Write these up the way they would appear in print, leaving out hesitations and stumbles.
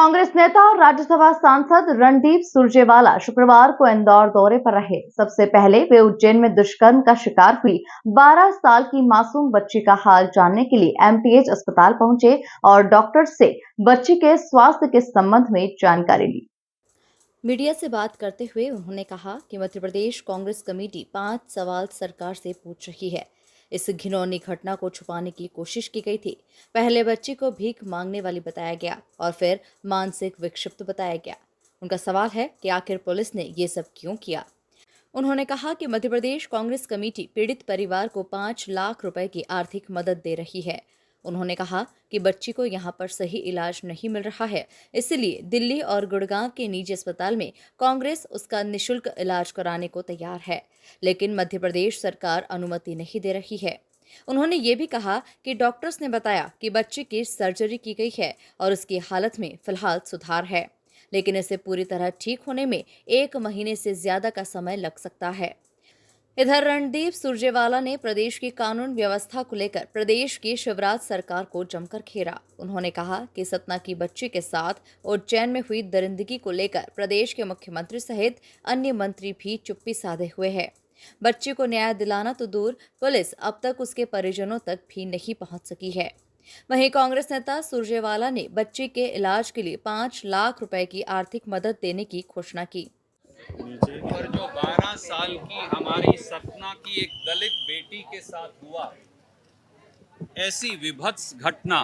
कांग्रेस नेता और राज्यसभा सांसद रणदीप सुरजेवाला शुक्रवार को इंदौर दौरे पर रहे। सबसे पहले वे उज्जैन में दुष्कर्म का शिकार हुई 12 साल की मासूम बच्ची का हाल जानने के लिए एमटीएच अस्पताल पहुंचे और डॉक्टर से बच्ची के स्वास्थ्य के संबंध में जानकारी ली। मीडिया से बात करते हुए उन्होंने कहा कि मध्य प्रदेश कांग्रेस कमेटी 5 सवाल सरकार से पूछ रही है। इस घिनौनी घटना को छुपाने की कोशिश की गई थी। पहले बच्ची को भीख मांगने वाली बताया गया और फिर मानसिक विक्षिप्त बताया गया। उनका सवाल है कि आखिर पुलिस ने ये सब क्यों किया। उन्होंने कहा कि मध्य प्रदेश कांग्रेस कमेटी पीड़ित परिवार को 5 लाख रुपए की आर्थिक मदद दे रही है। उन्होंने कहा कि बच्ची को यहां पर सही इलाज नहीं मिल रहा है, इसलिए दिल्ली और गुड़गांव के निजी अस्पताल में कांग्रेस उसका निःशुल्क इलाज कराने को तैयार है, लेकिन मध्य प्रदेश सरकार अनुमति नहीं दे रही है। उन्होंने ये भी कहा कि डॉक्टर्स ने बताया कि बच्चे की सर्जरी की गई है और उसकी हालत में फिलहाल सुधार है, लेकिन इसे पूरी तरह ठीक होने में 1 महीने से ज्यादा का समय लग सकता है। इधर रणदीप सुरजेवाला ने प्रदेश की कानून व्यवस्था को लेकर प्रदेश की शिवराज सरकार को जमकर घेरा। उन्होंने कहा कि सतना की बच्ची के साथ उज्जैन में हुई दरिंदगी को लेकर प्रदेश के मुख्यमंत्री सहित अन्य मंत्री भी चुप्पी साधे हुए हैं। बच्ची को न्याय दिलाना तो दूर, पुलिस अब तक उसके परिजनों तक भी नहीं पहुंच सकी है। वहीं कांग्रेस नेता सुरजेवाला ने बच्ची के इलाज के लिए 5 लाख रुपए की आर्थिक मदद देने की घोषणा की। और जो 12 साल की हमारी सतना की एक दलित बेटी के साथ हुआ, ऐसी विभत्स घटना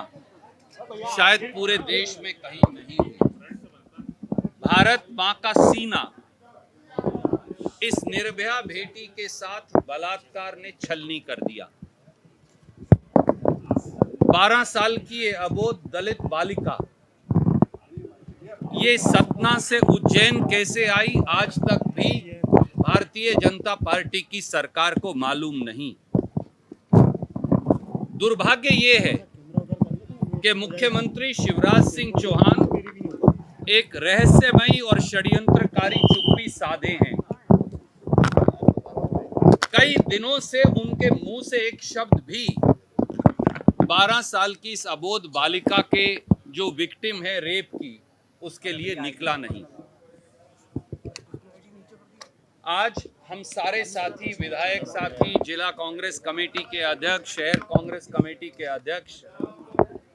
शायद पूरे देश में कहीं नहीं हुई। भारत मां का सीना इस निर्भया बेटी के साथ बलात्कार ने छलनी कर दिया। 12 साल की ये अबोध दलित बालिका ये सतना से उज्जैन कैसे आई, आज तक भी भारतीय जनता पार्टी की सरकार को मालूम नहीं। दुर्भाग्य ये है कि मुख्यमंत्री शिवराज सिंह चौहान एक रहस्यमयी और षड्यंत्रकारी चुप्पी साधे हैं। कई दिनों से उनके मुंह से एक शब्द भी 12 साल की इस अबोध बालिका के जो विक्टिम है रेप की, उसके लिए निकला नहीं। आज हम सारे साथी, विधायक साथी, जिला कांग्रेस कमेटी के अध्यक्ष, शहर कांग्रेस कमेटी के अध्यक्ष,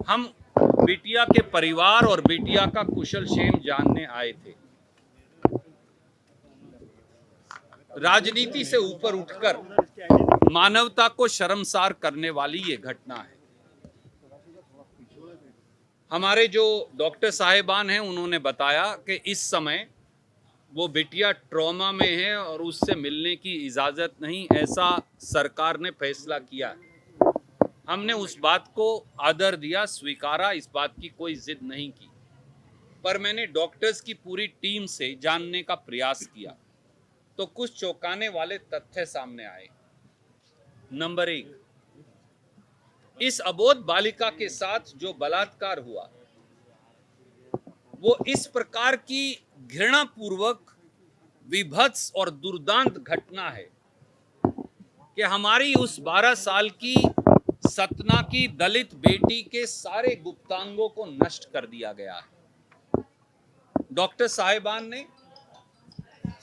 हम बिटिया के परिवार और बिटिया का कुशल क्षेम जानने आए थे। राजनीति से ऊपर उठकर मानवता को शर्मसार करने वाली ये घटना है। हमारे जो डॉक्टर साहिबान हैं उन्होंने बताया कि इस समय वो बिटिया ट्रॉमा में है और उससे मिलने की इजाज़त नहीं, ऐसा सरकार ने फैसला किया है। हमने उस बात को आदर दिया, स्वीकारा, इस बात की कोई जिद नहीं की। पर मैंने डॉक्टर्स की पूरी टीम से जानने का प्रयास किया तो कुछ चौंकाने वाले तथ्य सामने आए। नंबर 1, इस अबोध बालिका के साथ जो बलात्कार हुआ वो इस प्रकार की घृणापूर्वक विभत्स और दुर्दांत घटना है कि हमारी उस 12 साल की सतना की दलित बेटी के सारे गुप्तांगों को नष्ट कर दिया गया है। डॉक्टर साहिबान ने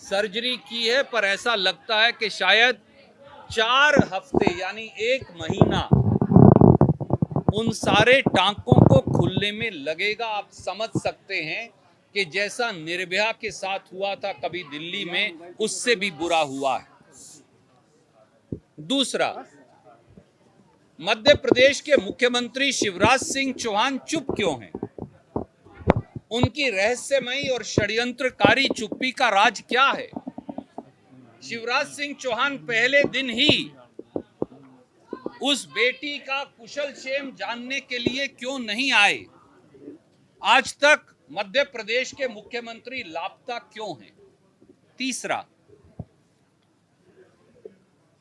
सर्जरी की है, पर ऐसा लगता है कि शायद 4 हफ्ते यानी 1 महीना उन सारे टांकों को खुलने में लगेगा। आप समझ सकते हैं कि जैसा निर्भया के साथ हुआ था कभी दिल्ली में, उससे भी बुरा हुआ है। दूसरा, मध्य प्रदेश के मुख्यमंत्री शिवराज सिंह चौहान चुप क्यों हैं? उनकी रहस्यमयी और षड्यंत्रकारी चुप्पी का राज क्या है? शिवराज सिंह चौहान पहले दिन ही उस बेटी का कुशल क्षेम जानने के लिए क्यों नहीं आए? आज तक मध्य प्रदेश के मुख्यमंत्री लापता क्यों हैं? तीसरा,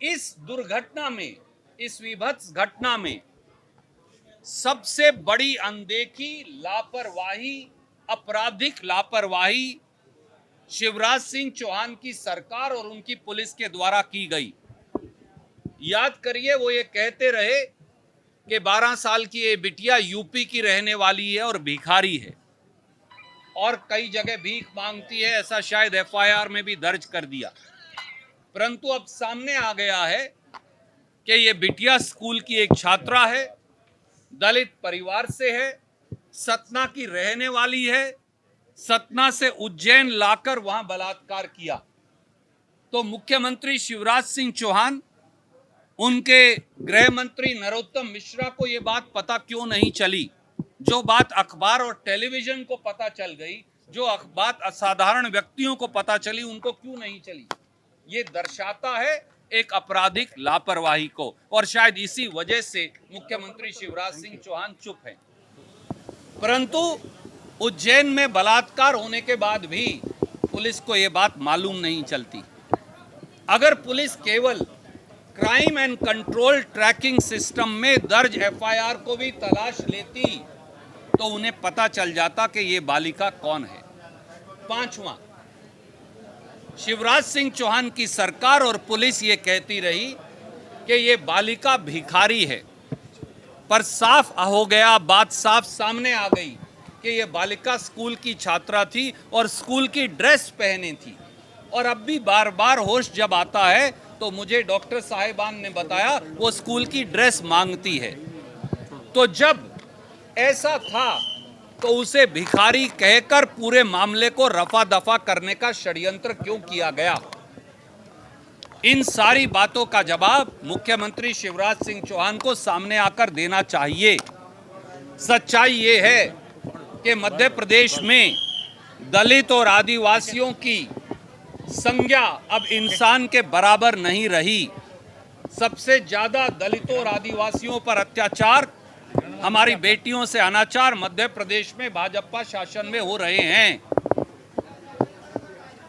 इस दुर्घटना में, इस विभत्स घटना में सबसे बड़ी अनदेखी, लापरवाही, आपराधिक लापरवाही शिवराज सिंह चौहान की सरकार और उनकी पुलिस के द्वारा की गई। याद करिए, वो ये कहते रहे कि 12 साल की ये बिटिया यूपी की रहने वाली है और भिखारी है। और कई जगह भीख मांगती है, ऐसा शायद एफआईआर में भी दर्ज कर दिया। परंतु अब सामने आ गया है कि ये बिटिया स्कूल की एक छात्रा है, दलित परिवार से है, सतना की रहने वाली है, सतना से उज्जैन लाकर वहां बलात्कार किया। तो मुख्यमंत्री शिवराज सिंह चौहान, उनके गृह मंत्री नरोत्तम मिश्रा को ये बात पता क्यों नहीं चली? जो बात अखबार और टेलीविजन को पता चल गई, जो बात असाधारण व्यक्तियों को पता चली, उनको क्यों नहीं चली? ये दर्शाता है एक आपराधिक लापरवाही को, और शायद इसी वजह से मुख्यमंत्री शिवराज सिंह चौहान चुप हैं। परंतु उज्जैन में बलात्कार होने के बाद भी पुलिस को यह बात मालूम नहीं चलती। अगर पुलिस केवल crime and control tracking system में दर्ज एफआईआर को भी तलाश लेती तो उन्हें पता चल जाता कि ये बालिका कौन है। पांचवां, शिवराज सिंह चौहान की सरकार और पुलिस ये कहती रही कि ये बालिका भिखारी है, पर साफ हो गया, बात साफ सामने आ गई कि ये बालिका स्कूल की छात्रा थी और स्कूल की ड्रेस पहने थी। और अब भी बार बार होश जब आता है तो मुझे डॉक्टर साहिबान ने बताया वो स्कूल की ड्रेस मांगती है। तो जब ऐसा था तो उसे भिखारी कहकर पूरे मामले को रफा दफा करने का षड्यंत्र क्यों किया गया? इन सारी बातों का जवाब मुख्यमंत्री शिवराज सिंह चौहान को सामने आकर देना चाहिए। सच्चाई ये है कि मध्य प्रदेश में दलित और आदिवासियों की संज्ञा अब इंसान के बराबर नहीं रही। सबसे ज्यादा दलितों और आदिवासियों पर अत्याचार, हमारी बेटियों से अनाचार मध्य प्रदेश में भाजपा शासन में हो रहे हैं।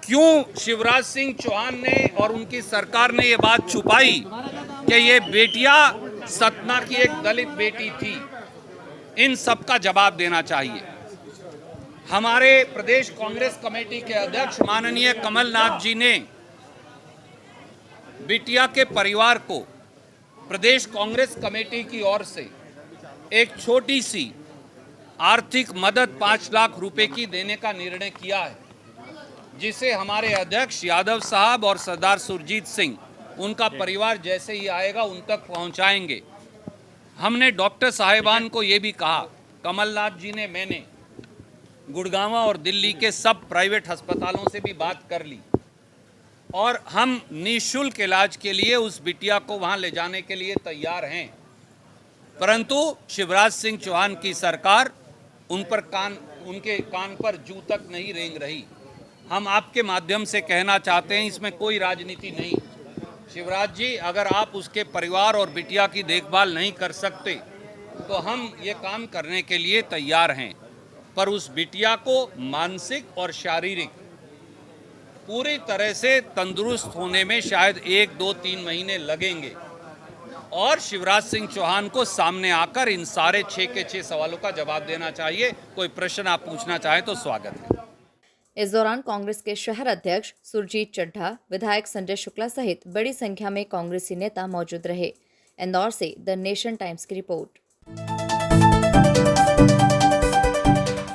क्यों शिवराज सिंह चौहान ने और उनकी सरकार ने ये बात छुपाई कि ये बेटियां सतना की एक दलित बेटी थी? इन सब का जवाब देना चाहिए। हमारे प्रदेश कांग्रेस कमेटी के अध्यक्ष माननीय कमलनाथ जी ने बिटिया के परिवार को प्रदेश कांग्रेस कमेटी की ओर से एक छोटी सी आर्थिक मदद 5 लाख रुपए की देने का निर्णय किया है, जिसे हमारे अध्यक्ष यादव साहब और सरदार सुरजीत सिंह, उनका परिवार जैसे ही आएगा उन तक पहुंचाएंगे। हमने डॉक्टर साहिबान को ये भी कहा, कमलनाथ जी ने, मैंने गुड़गांव और दिल्ली के सब प्राइवेट अस्पतालों से भी बात कर ली और हम निःशुल्क इलाज के लिए उस बिटिया को वहां ले जाने के लिए तैयार हैं। परंतु शिवराज सिंह चौहान की सरकार उनके कान पर जू तक नहीं रेंग रही। हम आपके माध्यम से कहना चाहते हैं, इसमें कोई राजनीति नहीं। शिवराज जी, अगर आप उसके परिवार और बिटिया की देखभाल नहीं कर सकते तो हम ये काम करने के लिए तैयार हैं, पर उस बिटिया को मानसिक और शारीरिक पूरी तरह से तंदुरुस्त होने में शायद 1, 2, 3 महीने लगेंगे। और शिवराज सिंह चौहान को सामने आकर इन सारे 6 के 6 सवालों का जवाब देना चाहिए। कोई प्रश्न आप पूछना चाहें तो स्वागत है। इस दौरान कांग्रेस के शहर अध्यक्ष सुरजीत चड्ढा, विधायक संजय शुक्ला सहित बड़ी संख्या में कांग्रेसी नेता मौजूद रहे। इंदौर से द नेशन टाइम्स की रिपोर्ट।